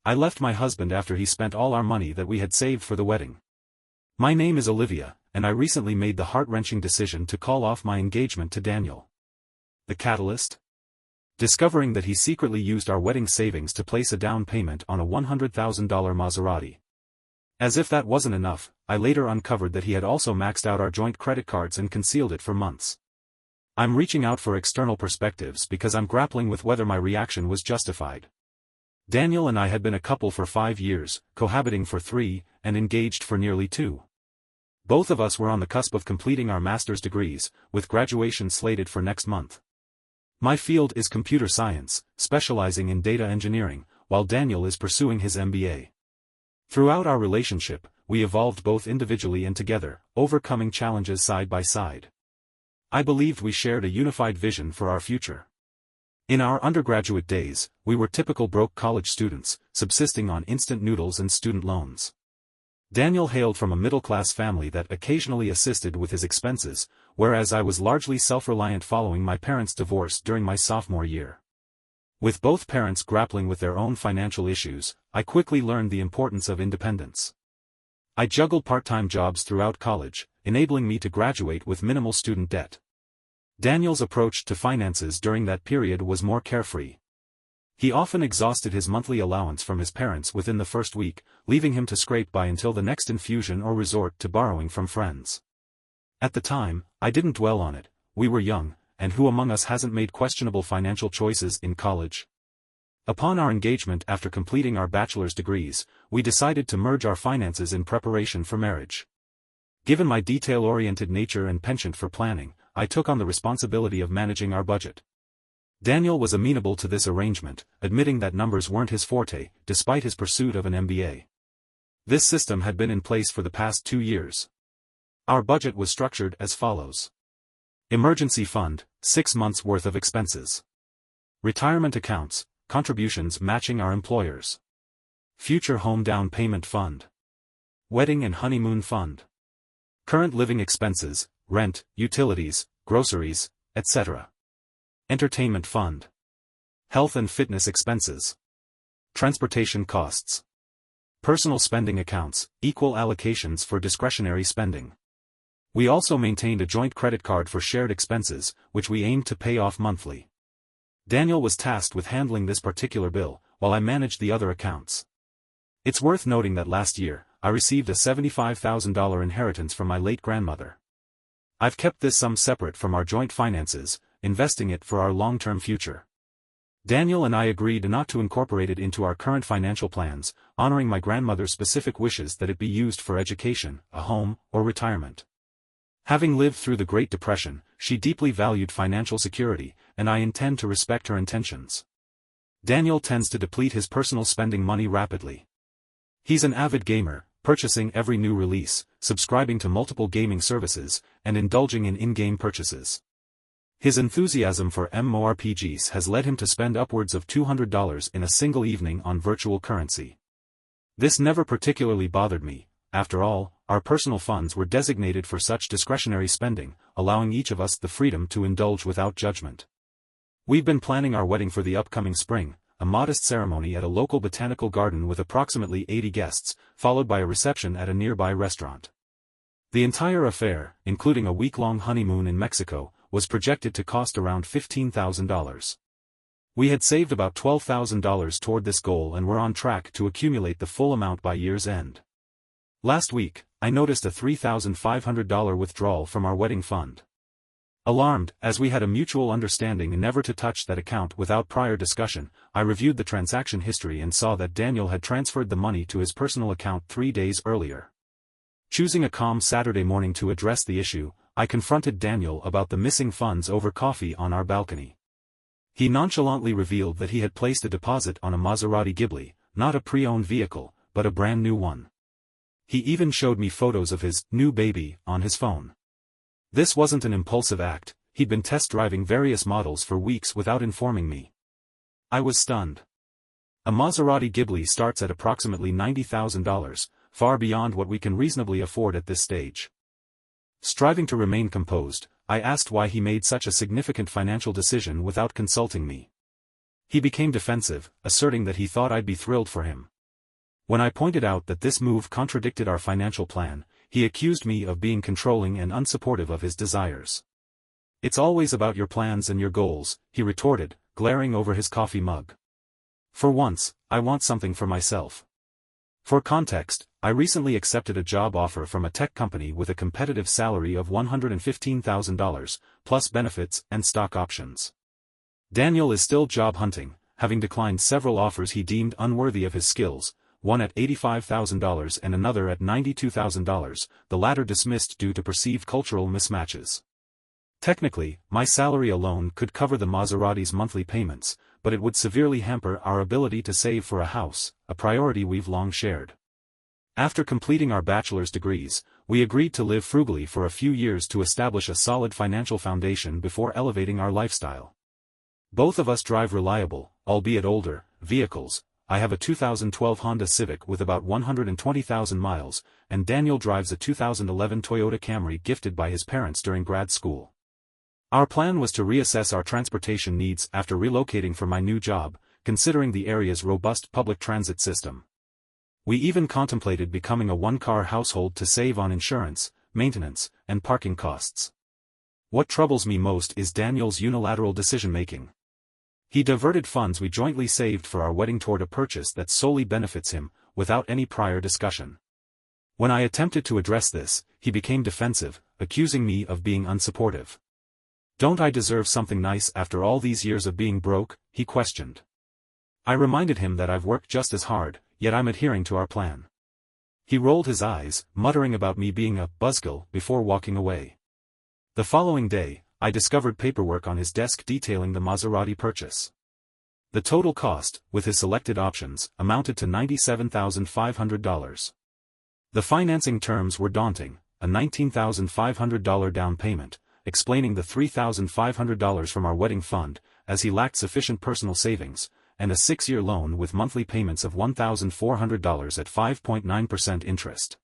I left my husband after he spent all our money that we had saved for the wedding. My name is Olivia, and I recently made the heart-wrenching decision to call off my engagement to Daniel. The catalyst? Discovering that he secretly used our wedding savings to place a down payment on a $100,000 Maserati. As if that wasn't enough, I later uncovered that he had also maxed out our joint credit cards and concealed it for months. I'm reaching out for external perspectives because I'm grappling with whether my reaction was justified. Daniel and I had been a couple for 5 years, cohabiting for 3, and engaged for nearly 2. Both of us were on the cusp of completing our master's degrees, with graduation slated for next month. My field is computer science, specializing in data engineering, while Daniel is pursuing his MBA. Throughout our relationship, we evolved both individually and together, overcoming challenges side by side. I believed we shared a unified vision for our future. In our undergraduate days, we were typical broke college students, subsisting on instant noodles and student loans. Daniel hailed from a middle-class family that occasionally assisted with his expenses, whereas I was largely self-reliant following my parents' divorce during my sophomore year. With both parents grappling with their own financial issues, I quickly learned the importance of independence. I juggled part-time jobs throughout college, enabling me to graduate with minimal student debt. Daniel's approach to finances during that period was more carefree. He often exhausted his monthly allowance from his parents within the first week, leaving him to scrape by until the next infusion or resort to borrowing from friends. At the time, I didn't dwell on it. We were young, and who among us hasn't made questionable financial choices in college? Upon our engagement after completing our bachelor's degrees, we decided to merge our finances in preparation for marriage. Given my detail-oriented nature and penchant for planning, I took on the responsibility of managing our budget. Daniel was amenable to this arrangement, admitting that numbers weren't his forte, despite his pursuit of an MBA. This system had been in place for the past 2 years. Our budget was structured as follows. Emergency fund, 6 months' worth of expenses. Retirement accounts, contributions matching our employers. Future home down payment fund. Wedding and honeymoon fund. Current living expenses, rent, utilities, groceries, etc. Entertainment fund. Health and fitness expenses. Transportation costs. Personal spending accounts, equal allocations for discretionary spending. We also maintained a joint credit card for shared expenses, which we aimed to pay off monthly. Daniel was tasked with handling this particular bill, while I managed the other accounts. It's worth noting that last year, I received a $75,000 inheritance from my late grandmother. I've kept this sum separate from our joint finances, investing it for our long-term future. Daniel and I agreed not to incorporate it into our current financial plans, honoring my grandmother's specific wishes that it be used for education, a home, or retirement. Having lived through the Great Depression, she deeply valued financial security, and I intend to respect her intentions. Daniel tends to deplete his personal spending money rapidly. He's an avid gamer, purchasing every new release, subscribing to multiple gaming services, and indulging in in-game purchases. His enthusiasm for MMORPGs has led him to spend upwards of $200 in a single evening on virtual currency. This never particularly bothered me. After all, our personal funds were designated for such discretionary spending, allowing each of us the freedom to indulge without judgment. We've been planning our wedding for the upcoming spring, a modest ceremony at a local botanical garden with approximately 80 guests, followed by a reception at a nearby restaurant. The entire affair, including a week-long honeymoon in Mexico, was projected to cost around $15,000. We had saved about $12,000 toward this goal and were on track to accumulate the full amount by year's end. Last week, I noticed a $3,500 withdrawal from our wedding fund. Alarmed, as we had a mutual understanding never to touch that account without prior discussion, I reviewed the transaction history and saw that Daniel had transferred the money to his personal account 3 days earlier. Choosing a calm Saturday morning to address the issue, I confronted Daniel about the missing funds over coffee on our balcony. He nonchalantly revealed that he had placed a deposit on a Maserati Ghibli, not a pre-owned vehicle, but a brand new one. He even showed me photos of his new baby on his phone. This wasn't an impulsive act. He'd been test driving various models for weeks without informing me. I was stunned. A Maserati Ghibli starts at approximately $90,000, far beyond what we can reasonably afford at this stage. Striving to remain composed, I asked why he made such a significant financial decision without consulting me. He became defensive, asserting that he thought I'd be thrilled for him. When I pointed out that this move contradicted our financial plan, he accused me of being controlling and unsupportive of his desires. "It's always about your plans and your goals," he retorted, glaring over his coffee mug. "For once, I want something for myself." For context, I recently accepted a job offer from a tech company with a competitive salary of $115,000, plus benefits and stock options. Daniel is still job hunting, having declined several offers he deemed unworthy of his skills, one at $85,000 and another at $92,000, the latter dismissed due to perceived cultural mismatches. Technically, my salary alone could cover the Maserati's monthly payments, but it would severely hamper our ability to save for a house, a priority we've long shared. After completing our bachelor's degrees, we agreed to live frugally for a few years to establish a solid financial foundation before elevating our lifestyle. Both of us drive reliable, albeit older, vehicles. I have a 2012 Honda Civic with about 120,000 miles, and Daniel drives a 2011 Toyota Camry gifted by his parents during grad school. Our plan was to reassess our transportation needs after relocating for my new job, considering the area's robust public transit system. We even contemplated becoming a one-car household to save on insurance, maintenance, and parking costs. What troubles me most is Daniel's unilateral decision-making. He diverted funds we jointly saved for our wedding toward a purchase that solely benefits him, without any prior discussion. When I attempted to address this, he became defensive, accusing me of being unsupportive. "Don't I deserve something nice after all these years of being broke?" he questioned. I reminded him that I've worked just as hard, yet I'm adhering to our plan. He rolled his eyes, muttering about me being a buzzkill before walking away. The following day, I discovered paperwork on his desk detailing the Maserati purchase. The total cost, with his selected options, amounted to $97,500. The financing terms were daunting: a $19,500 down payment, explaining the $3,500 from our wedding fund, as he lacked sufficient personal savings, and a 6-year loan with monthly payments of $1,400 at 5.9% interest.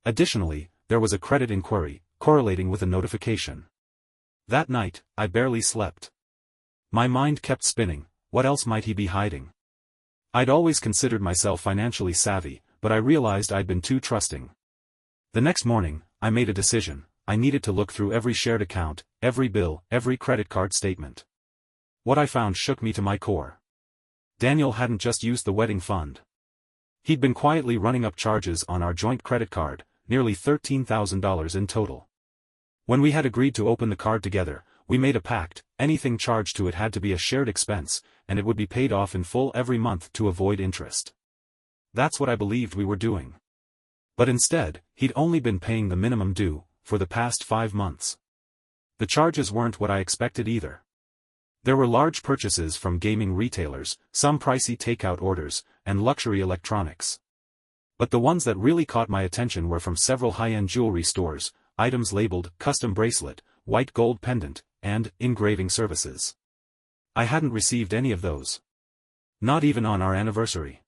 Additionally, there was a credit inquiry, correlating with a notification. That night, I barely slept. My mind kept spinning. What else might he be hiding? I'd always considered myself financially savvy, but I realized I'd been too trusting. The next morning, I made a decision. I needed to look through every shared account, every bill, every credit card statement. What I found shook me to my core. Daniel hadn't just used the wedding fund. He'd been quietly running up charges on our joint credit card, nearly $13,000 in total. When we had agreed to open the card together, we made a pact: anything charged to it had to be a shared expense, and it would be paid off in full every month to avoid interest. That's what I believed we were doing. But instead, he'd only been paying the minimum due, for the past 5 months. The charges weren't what I expected either. There were large purchases from gaming retailers, some pricey takeout orders, and luxury electronics. But the ones that really caught my attention were from several high-end jewelry stores, items labeled custom bracelet, white gold pendant, and engraving services. I hadn't received any of those. Not even on our anniversary.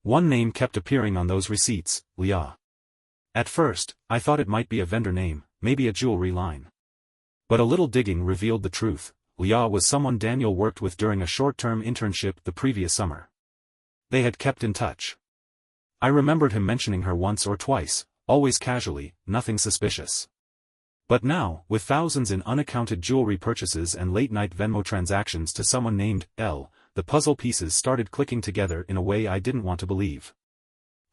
One name kept appearing on those receipts: Leah. At first, I thought it might be a vendor name, maybe a jewelry line. But a little digging revealed the truth. Leah was someone Daniel worked with during a short-term internship the previous summer. They had kept in touch. I remembered him mentioning her once or twice, always casually, nothing suspicious. But now, with thousands in unaccounted jewelry purchases and late-night Venmo transactions to someone named L, the puzzle pieces started clicking together in a way I didn't want to believe.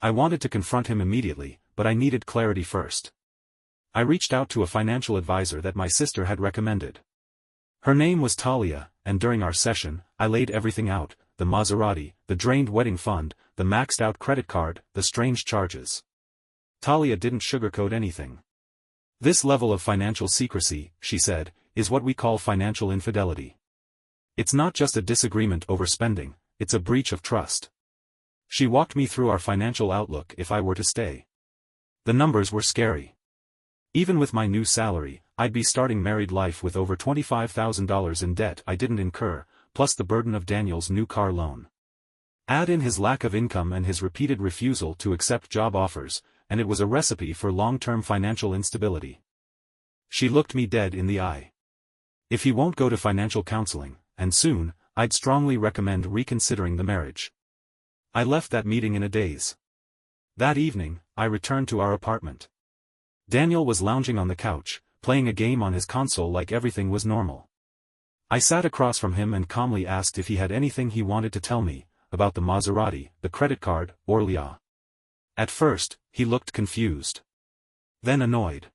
I wanted to confront him immediately, but I needed clarity first. I reached out to a financial advisor that my sister had recommended. Her name was Talia, and during our session, I laid everything out: the Maserati, the drained wedding fund, the maxed-out credit card, the strange charges. Talia didn't sugarcoat anything. "This level of financial secrecy," she said, "is what we call financial infidelity. It's not just a disagreement over spending, it's a breach of trust." She walked me through our financial outlook if I were to stay. The numbers were scary. Even with my new salary, I'd be starting married life with over $25,000 in debt I didn't incur, plus the burden of Daniel's new car loan. Add in his lack of income and his repeated refusal to accept job offers, and it was a recipe for long-term financial instability. She looked me dead in the eye. "If he won't go to financial counseling, and soon, I'd strongly recommend reconsidering the marriage." I left that meeting in a daze. That evening, I returned to our apartment. Daniel was lounging on the couch, playing a game on his console like everything was normal. I sat across from him and calmly asked if he had anything he wanted to tell me, about the Maserati, the credit card, or Leah. At first, he looked confused. Then annoyed.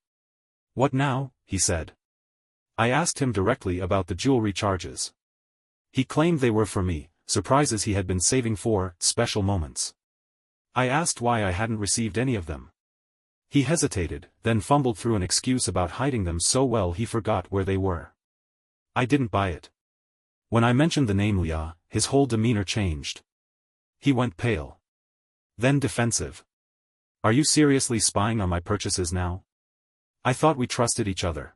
"What now?" he said. I asked him directly about the jewelry charges. He claimed they were for me, surprises he had been saving for, special moments. I asked why I hadn't received any of them. He hesitated, then fumbled through an excuse about hiding them so well he forgot where they were. I didn't buy it. When I mentioned the name Leah, his whole demeanor changed. He went pale. Then defensive. "Are you seriously spying on my purchases now? I thought we trusted each other."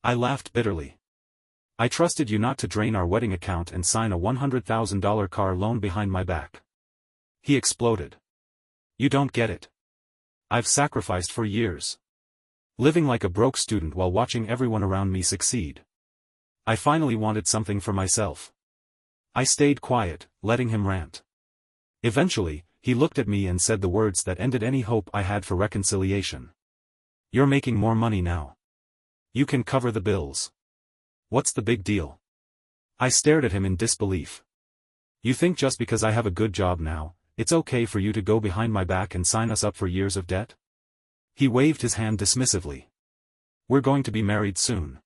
I laughed bitterly. "I trusted you not to drain our wedding account and sign a $100,000 car loan behind my back." He exploded. "You don't get it. I've sacrificed for years. Living like a broke student while watching everyone around me succeed. I finally wanted something for myself." I stayed quiet, letting him rant. Eventually, he looked at me and said the words that ended any hope I had for reconciliation. "You're making more money now. You can cover the bills. What's the big deal?" I stared at him in disbelief. "You think just because I have a good job now, it's okay for you to go behind my back and sign us up for years of debt?" He waved his hand dismissively. "We're going to be married soon.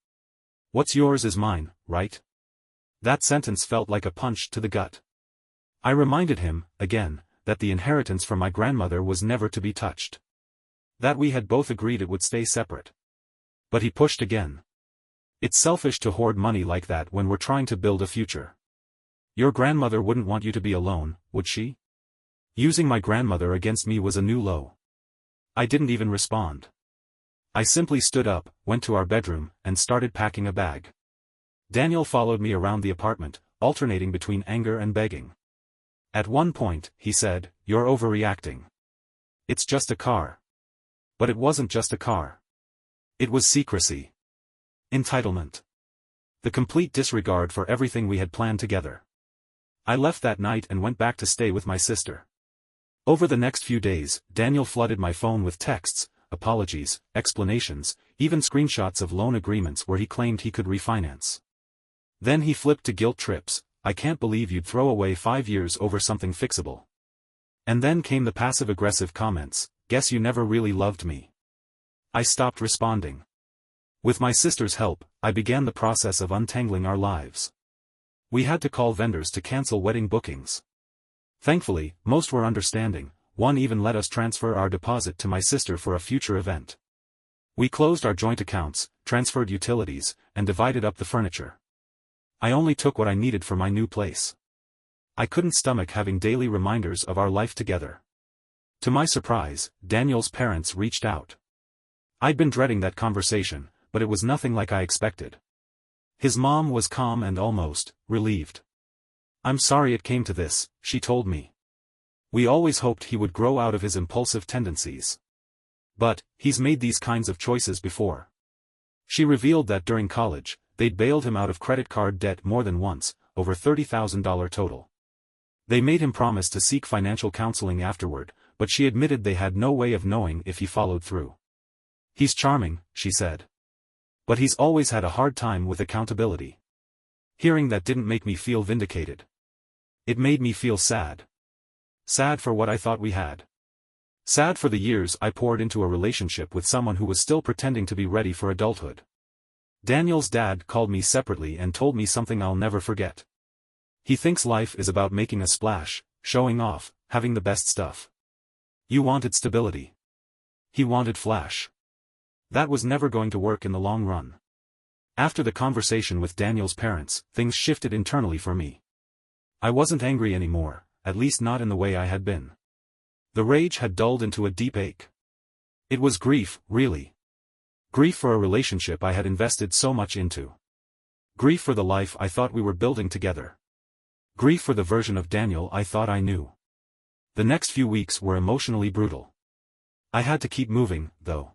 What's yours is mine, right?" That sentence felt like a punch to the gut. I reminded him, again, that the inheritance from my grandmother was never to be touched. That we had both agreed it would stay separate. But he pushed again. "It's selfish to hoard money like that when we're trying to build a future. Your grandmother wouldn't want you to be alone, would she?" Using my grandmother against me was a new low. I didn't even respond. I simply stood up, went to our bedroom, and started packing a bag. Daniel followed me around the apartment, alternating between anger and begging. At one point, he said, "You're overreacting. It's just a car." But it wasn't just a car. It was secrecy. Entitlement. The complete disregard for everything we had planned together. I left that night and went back to stay with my sister. Over the next few days, Daniel flooded my phone with texts, apologies, explanations, even screenshots of loan agreements where he claimed he could refinance. Then he flipped to guilt trips. "I can't believe you'd throw away 5 years over something fixable." And then came the passive-aggressive comments, "Guess you never really loved me." I stopped responding. With my sister's help, I began the process of untangling our lives. We had to call vendors to cancel wedding bookings. Thankfully, most were understanding. One even let us transfer our deposit to my sister for a future event. We closed our joint accounts, transferred utilities, and divided up the furniture. I only took what I needed for my new place. I couldn't stomach having daily reminders of our life together. To my surprise, Daniel's parents reached out. I'd been dreading that conversation, but it was nothing like I expected. His mom was calm and almost relieved. "I'm sorry it came to this," she told me. "We always hoped he would grow out of his impulsive tendencies. But, he's made these kinds of choices before." She revealed that during college, they'd bailed him out of credit card debt more than once, over $30,000 total. They made him promise to seek financial counseling afterward, but she admitted they had no way of knowing if he followed through. "He's charming," she said. "But he's always had a hard time with accountability." Hearing that didn't make me feel vindicated. It made me feel sad. Sad for what I thought we had. Sad for the years I poured into a relationship with someone who was still pretending to be ready for adulthood. Daniel's dad called me separately and told me something I'll never forget. He thinks life is about making a splash, showing off, having the best stuff. You wanted stability. He wanted flash. That was never going to work in the long run. After the conversation with Daniel's parents, things shifted internally for me. I wasn't angry anymore, at least not in the way I had been. The rage had dulled into a deep ache. It was grief, really. Grief for a relationship I had invested so much into. Grief for the life I thought we were building together. Grief for the version of Daniel I thought I knew. The next few weeks were emotionally brutal. I had to keep moving, though.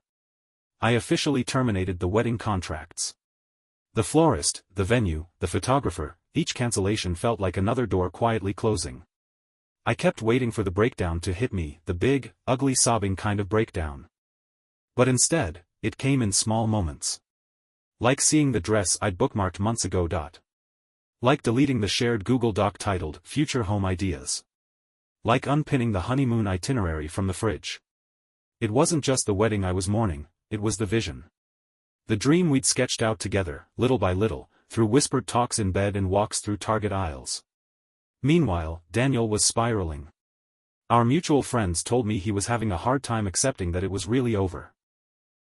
I officially terminated the wedding contracts. The florist, the venue, the photographer, each cancellation felt like another door quietly closing. I kept waiting for the breakdown to hit me, the big, ugly sobbing kind of breakdown. But instead, it came in small moments. Like seeing the dress I'd bookmarked months ago. Like deleting the shared Google Doc titled Future Home Ideas. Like unpinning the honeymoon itinerary from the fridge. It wasn't just the wedding I was mourning, it was the vision. The dream we'd sketched out together, little by little, through whispered talks in bed and walks through Target aisles. Meanwhile, Daniel was spiraling. Our mutual friends told me he was having a hard time accepting that it was really over.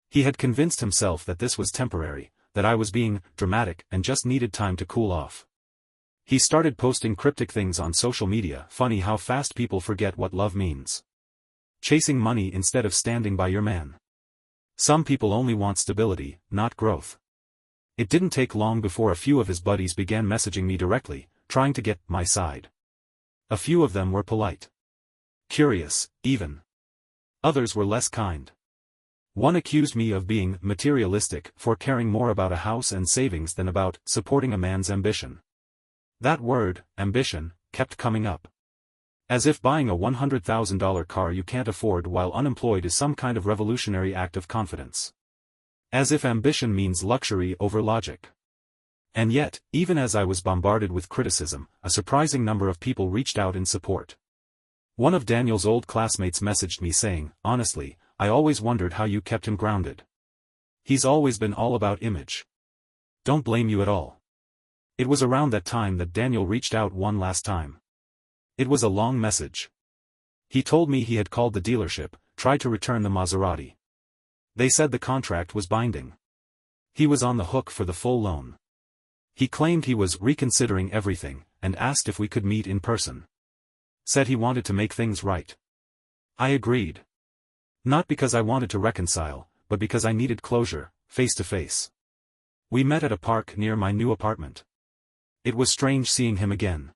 He had convinced himself that this was temporary, that I was being dramatic and just needed time to cool off. He started posting cryptic things on social media. Funny how fast people forget what love means. Chasing money instead of standing by your man. Some people only want stability, not growth. It didn't take long before a few of his buddies began messaging me directly, trying to get my side. A few of them were polite. Curious, even. Others were less kind. One accused me of being materialistic, for caring more about a house and savings than about supporting a man's ambition. That word, ambition, kept coming up. As if buying a $100,000 car you can't afford while unemployed is some kind of revolutionary act of confidence. As if ambition means luxury over logic. And yet, even as I was bombarded with criticism, a surprising number of people reached out in support. One of Daniel's old classmates messaged me saying, "Honestly, I always wondered how you kept him grounded. He's always been all about image. Don't blame you at all." It was around that time that Daniel reached out one last time. It was a long message. He told me he had called the dealership, tried to return the Maserati. They said the contract was binding. He was on the hook for the full loan. He claimed he was reconsidering everything, and asked if we could meet in person. Said he wanted to make things right. I agreed. Not because I wanted to reconcile, but because I needed closure, face to face. We met at a park near my new apartment. It was strange seeing him again.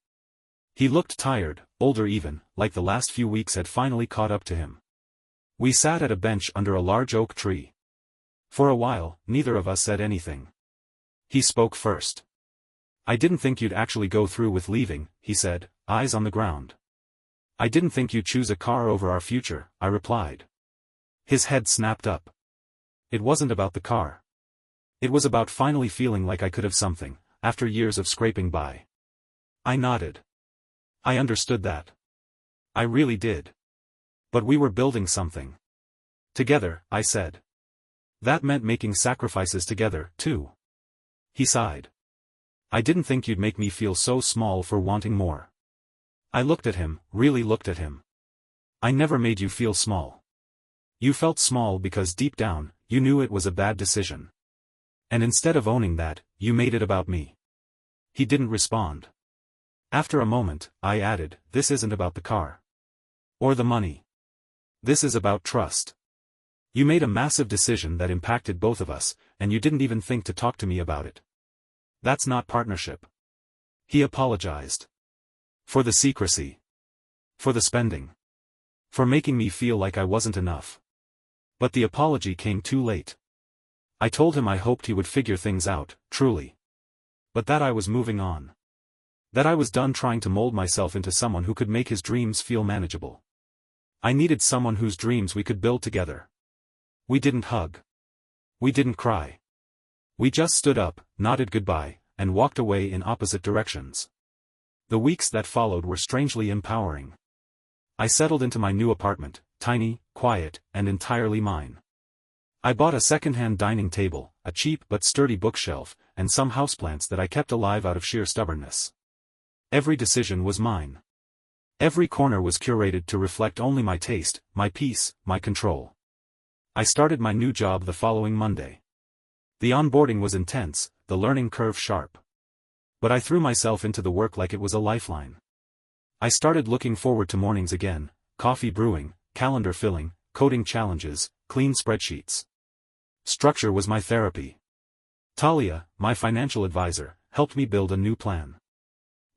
He looked tired, older even, like the last few weeks had finally caught up to him. We sat at a bench under a large oak tree. For a while, neither of us said anything. He spoke first. "I didn't think you'd actually go through with leaving," he said, eyes on the ground. "I didn't think you'd choose a car over our future," I replied. His head snapped up. It wasn't about the car. It was about finally feeling like I could have something, after years of scraping by. I nodded. I understood that. I really did. But we were building something. Together, I said. That meant making sacrifices together, too. He sighed. "I didn't think you'd make me feel so small for wanting more." I looked at him, really looked at him. "I never made you feel small. You felt small because deep down, you knew it was a bad decision. And instead of owning that, you made it about me." He didn't respond. After a moment, I added, "This isn't about the car. Or the money. This is about trust. You made a massive decision that impacted both of us, and you didn't even think to talk to me about it. That's not partnership." He apologized. For the secrecy. For the spending. For making me feel like I wasn't enough. But the apology came too late. I told him I hoped he would figure things out, truly. But that I was moving on. That I was done trying to mold myself into someone who could make his dreams feel manageable. I needed someone whose dreams we could build together. We didn't hug. We didn't cry. We just stood up, nodded goodbye, and walked away in opposite directions. The weeks that followed were strangely empowering. I settled into my new apartment, tiny, quiet, and entirely mine. I bought a second-hand dining table, a cheap but sturdy bookshelf, and some houseplants that I kept alive out of sheer stubbornness. Every decision was mine. Every corner was curated to reflect only my taste, my peace, my control. I started my new job the following Monday. The onboarding was intense, the learning curve sharp. But I threw myself into the work like it was a lifeline. I started looking forward to mornings again, coffee brewing, calendar filling, coding challenges, clean spreadsheets. Structure was my therapy. Talia, my financial advisor, helped me build a new plan.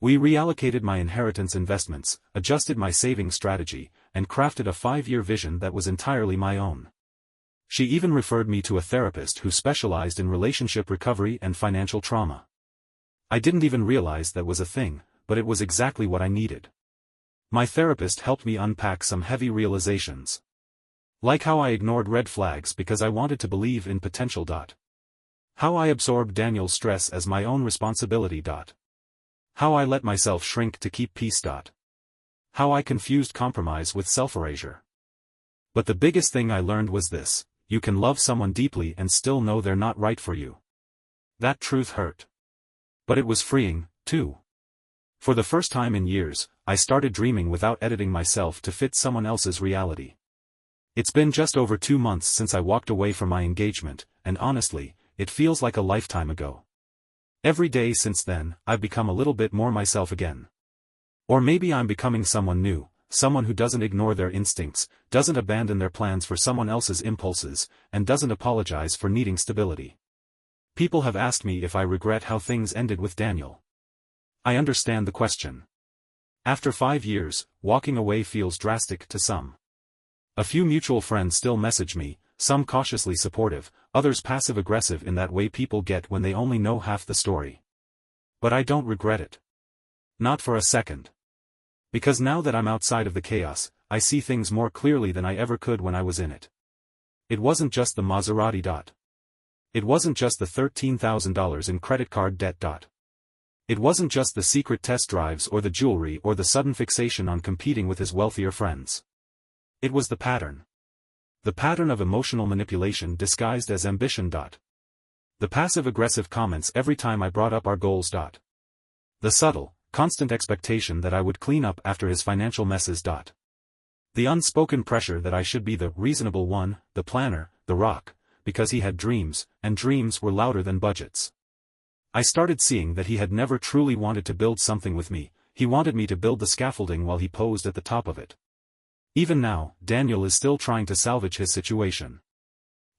We reallocated my inheritance investments, adjusted my saving strategy, and crafted a 5-year vision that was entirely my own. She even referred me to a therapist who specialized in relationship recovery and financial trauma. I didn't even realize that was a thing, but it was exactly what I needed. My therapist helped me unpack some heavy realizations. Like how I ignored red flags because I wanted to believe in potential. How I absorbed Daniel's stress as my own responsibility. How I let myself shrink to keep peace. How I confused compromise with self-erasure. But the biggest thing I learned was this: you can love someone deeply and still know they're not right for you. That truth hurt. But it was freeing, too. For the first time in years, I started dreaming without editing myself to fit someone else's reality. It's been just over 2 months since I walked away from my engagement, and honestly, it feels like a lifetime ago. Every day since then, I've become a little bit more myself again. Or maybe I'm becoming someone new, someone who doesn't ignore their instincts, doesn't abandon their plans for someone else's impulses, and doesn't apologize for needing stability. People have asked me if I regret how things ended with Daniel. I understand the question. After 5 years, walking away feels drastic to some. A few mutual friends still message me, some cautiously supportive, others passive-aggressive in that way people get when they only know half the story. But I don't regret it. Not for a second. Because now that I'm outside of the chaos, I see things more clearly than I ever could when I was in it. It wasn't just the Maserati. It wasn't just the $13,000 in credit card debt. It wasn't just the secret test drives or the jewelry or the sudden fixation on competing with his wealthier friends. It was the pattern. The pattern of emotional manipulation disguised as ambition. The passive-aggressive comments every time I brought up our goals. The subtle, constant expectation that I would clean up after his financial messes. The unspoken pressure that I should be the reasonable one, the planner, the rock, because he had dreams, and dreams were louder than budgets. I started seeing that he had never truly wanted to build something with me, he wanted me to build the scaffolding while he posed at the top of it. Even now, Daniel is still trying to salvage his situation.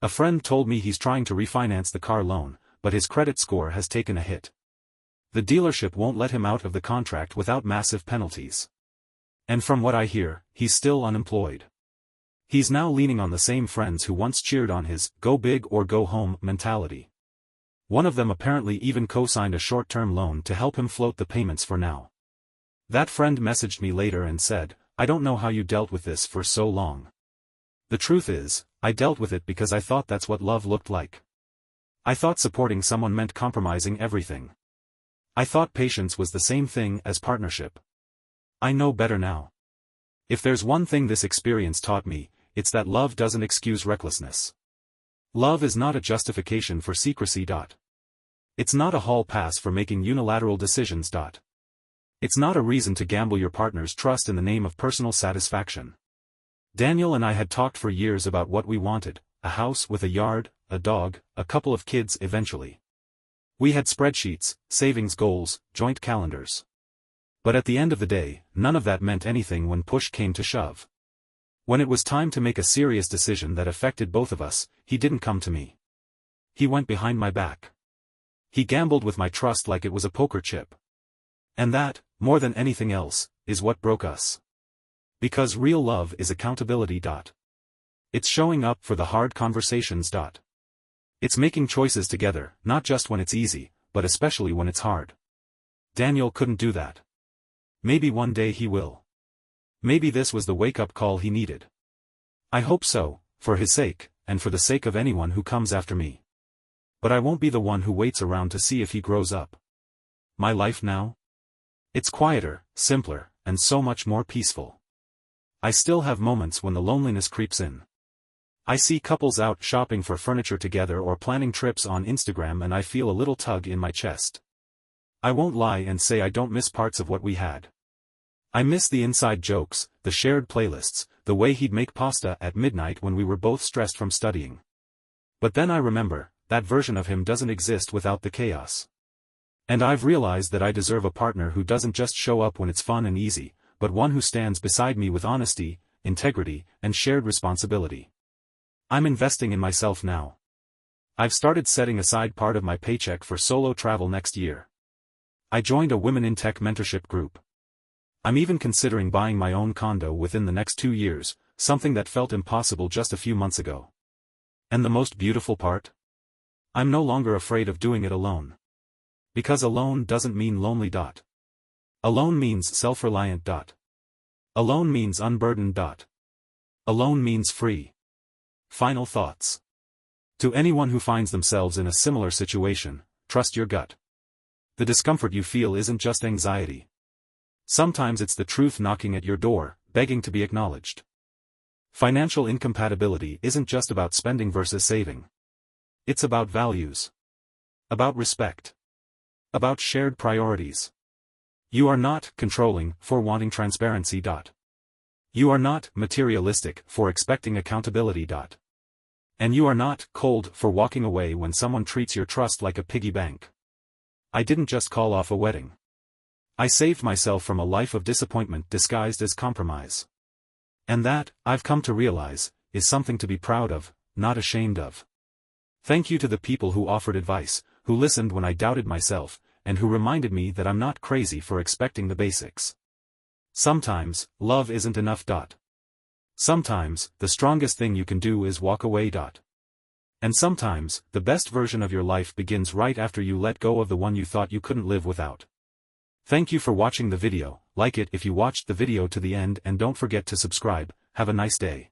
A friend told me he's trying to refinance the car loan, but his credit score has taken a hit. The dealership won't let him out of the contract without massive penalties. And from what I hear, he's still unemployed. He's now leaning on the same friends who once cheered on his "go big or go home" mentality. One of them apparently even co-signed a short-term loan to help him float the payments for now. That friend messaged me later and said, "I don't know how you dealt with this for so long." The truth is, I dealt with it because I thought that's what love looked like. I thought supporting someone meant compromising everything. I thought patience was the same thing as partnership. I know better now. If there's one thing this experience taught me, it's that love doesn't excuse recklessness. Love is not a justification for secrecy. It's not a hall pass for making unilateral decisions. It's not a reason to gamble your partner's trust in the name of personal satisfaction. Daniel and I had talked for years about what we wanted: a house with a yard, a dog, a couple of kids eventually. We had spreadsheets, savings goals, joint calendars. But at the end of the day, none of that meant anything when push came to shove. When it was time to make a serious decision that affected both of us, he didn't come to me. He went behind my back. He gambled with my trust like it was a poker chip. And that, more than anything else, is what broke us. Because real love is accountability. It's showing up for the hard conversations. It's making choices together, not just when it's easy, but especially when it's hard. Daniel couldn't do that. Maybe one day he will. Maybe this was the wake-up call he needed. I hope so, for his sake, and for the sake of anyone who comes after me. But I won't be the one who waits around to see if he grows up. My life now? It's quieter, simpler, and so much more peaceful. I still have moments when the loneliness creeps in. I see couples out shopping for furniture together or planning trips on Instagram and I feel a little tug in my chest. I won't lie and say I don't miss parts of what we had. I miss the inside jokes, the shared playlists, the way he'd make pasta at midnight when we were both stressed from studying. But then I remember, that version of him doesn't exist without the chaos. And I've realized that I deserve a partner who doesn't just show up when it's fun and easy, but one who stands beside me with honesty, integrity, and shared responsibility. I'm investing in myself now. I've started setting aside part of my paycheck for solo travel next year. I joined a Women in Tech mentorship group. I'm even considering buying my own condo within the next 2 years, something that felt impossible just a few months ago. And the most beautiful part? I'm no longer afraid of doing it alone. Because alone doesn't mean lonely. Alone means self-reliant. Alone means unburdened. Alone means free. Final thoughts. To anyone who finds themselves in a similar situation, trust your gut. The discomfort you feel isn't just anxiety. Sometimes it's the truth knocking at your door, begging to be acknowledged. Financial incompatibility isn't just about spending versus saving. It's about values. About respect. About shared priorities. You are not controlling for wanting transparency. You are not materialistic for expecting accountability. And you are not cold for walking away when someone treats your trust like a piggy bank. I didn't just call off a wedding. I saved myself from a life of disappointment disguised as compromise. And that, I've come to realize, is something to be proud of, not ashamed of. Thank you to the people who offered advice, who listened when I doubted myself, and who reminded me that I'm not crazy for expecting the basics. Sometimes, love isn't enough. Sometimes, the strongest thing you can do is walk away. And sometimes, the best version of your life begins right after you let go of the one you thought you couldn't live without. Thank you for watching the video. Like it if you watched the video to the end and don't forget to subscribe. Have a nice day.